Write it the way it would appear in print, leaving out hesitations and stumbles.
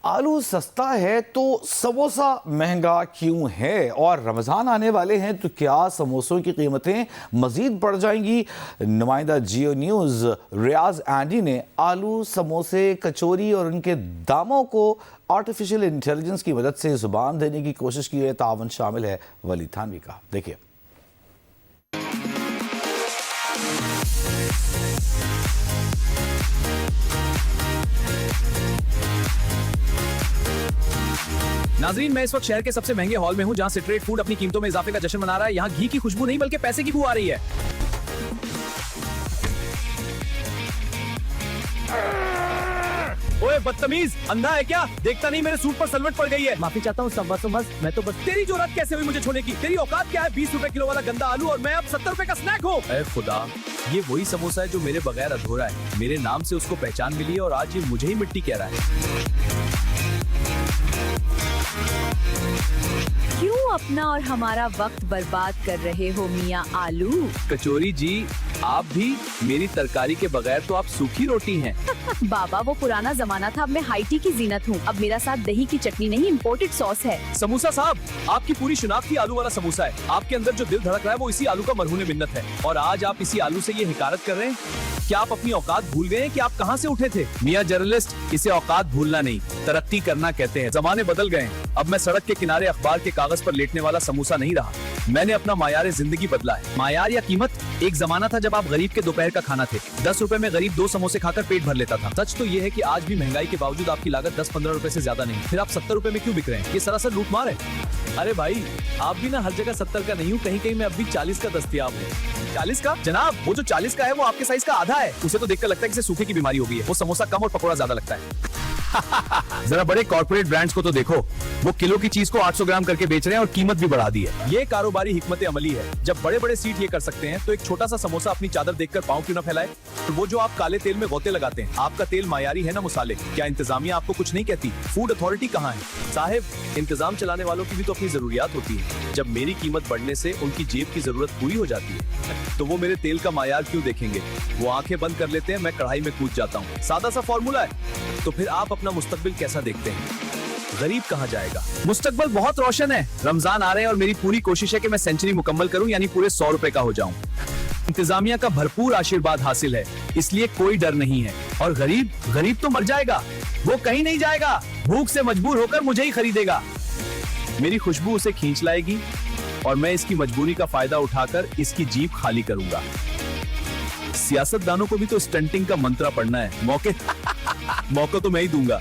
आलू सस्ता है तो समोसा महंगा क्यों है? और रमज़ान आने वाले हैं तो क्या समोसों की कीमतें मज़ीद बढ़ जाएंगी? नुमाइंदा जियो न्यूज़ रियाज एंडी ने आलू, समोसे, कचौरी और उनके दामों को आर्टिफिशियल इंटेलिजेंस की मदद से ज़ुबान देने की कोशिश की है। तावन शामिल है वलीद थानवी का, देखिए। नाजरीन, मैं इस वक्त शहर के सबसे महंगे हॉल में हूँ जहाँ स्ट्रीट फूड अपनी कीमतों में इजाफे का जश्न मना रहा है। यहाँ घी की खुशबू नहीं बल्कि पैसे की बू आ रही है। ओए बदतमीज, अंधा है क्या? देखता नहीं मेरे सूट पर सलवट पड़ गई है। माफी चाहता हूँ सब बस मैं तो बस तेरी जुर्रत कैसे हुई मुझे छोड़ने की? तेरी औकात क्या है? 20 रुपए किलो वाला गंदा आलू और मैं अब 70 रुपए का स्नैक हूँ। ऐ खुदा, ये वही समोसा है जो मेरे बगैर अधूरा है। मेरे नाम से उसको पहचान मिली है और आज ये मुझे ही मिट्टी कह रहा है। क्यों अपना और हमारा वक्त बर्बाद कर रहे हो मियाँ आलू? कचौरी जी, आप भी मेरी तरकारी के बगैर तो आप सूखी रोटी हैं। बाबा, वो पुराना जमाना था, अब मैं हाई टी की जीनत हूँ। अब मेरा साथ दही की चटनी नहीं, इम्पोर्टेड सॉस है। समोसा साहब, आपकी पूरी शिनाख्त ही आलू वाला समोसा है। आपके अंदर जो दिल धड़क रहा है वो इसी आलू का मरहून मिन्नत है। और आज आप इसी आलू से ये हिकारत कर रहे हैं। क्या आप अपनी औकात भूल गए हैं कि आप कहाँ से उठे थे? मियाँ जर्नलिस्ट, इसे औकात भूलना नहीं, तरक्की करना कहते हैं। जमाने बदल गए हैं। अब मैं सड़क के किनारे अखबार के कागज पर लेटने वाला समोसा नहीं रहा। मैंने अपना मायार जिंदगी बदला है। मायार या कीमत? एक जमाना था जब आप गरीब के दोपहर का खाना थे। 10 रुपए में गरीब 2 समोसे खाकर पेट भर लेता था। सच तो ये है कि आज भी महंगाई के बावजूद आपकी लागत 10-15 रुपए से ज्यादा नहीं। फिर आप 70 रुपए में क्यों बिक रहे हैं? ये सरासर लूटमार है। अरे भाई, आप भी ना हर जगह 70 का नहीं हूँ, कहीं कहीं मैं अब भी 40 का दस्तयाब हूँ। 40 का? जनाब, वो जो 40 का है वो आपके साइज का आधा है। उसे तो देखकर लगता है कि इसे सूखे की बीमारी हो गई है। वो समोसा कम और पकौड़ा ज्यादा लगता है। जरा बड़े कॉर्पोरेट ब्रांड्स को तो देखो, वो किलो की चीज को 800 ग्राम करके बेच रहे हैं और कीमत भी बढ़ा दी है। ये कारोबारी हिकमत अमली है। जब बड़े बड़े सीट ये कर सकते हैं तो एक छोटा सा समोसा अपनी चादर देखकर पांव क्यों न फैलाए? तो वो जो आप काले तेल में गोते लगाते हैं, आपका तेल मायारी है ना मुसाले? क्या इंतजामिया आपको कुछ नहीं कहती? फूड अथॉरिटी कहाँ है? साहिब, इंतजाम चलाने वालों की भी तो अपनी जरूरियात होती है। जब मेरी कीमत बढ़ने से उनकी जेब की जरूरत पूरी हो जाती है तो वो मेरे तेल का मायार क्यों देखेंगे? वो आंखें बंद कर लेते हैं, मैं कढ़ाई में कूद जाता हूँ। सादा सा फॉर्मूला है। तो फिर आप अपना मुस्तकबिल कैसा देखते हैं? गरीब कहाँ जाएगा? मुस्तकबिल बहुत रोशन है। रमजान आ रहे हैं और मेरी पूरी कोशिश है कि मैं सेंचुरी मुकम्मल करूं, यानी पूरे 100 रुपए का हो जाऊं। इंतजामिया का भरपूर आशीर्वाद हासिल है, इसलिए कोई डर नहीं है। और गरीब तो मर जाएगा, वो कहीं नहीं जाएगा। भूख से मजबूर होकर मुझे ही खरीदेगा। मेरी खुशबू उसे खींच लाएगी और मैं इसकी मजबूरी का फायदा उठाकर इसकी जीप खाली करूंगा। सियासतदानों को भी तो स्टंटिंग का मंत्र पढ़ना है। मौके तो मैं ही दूंगा।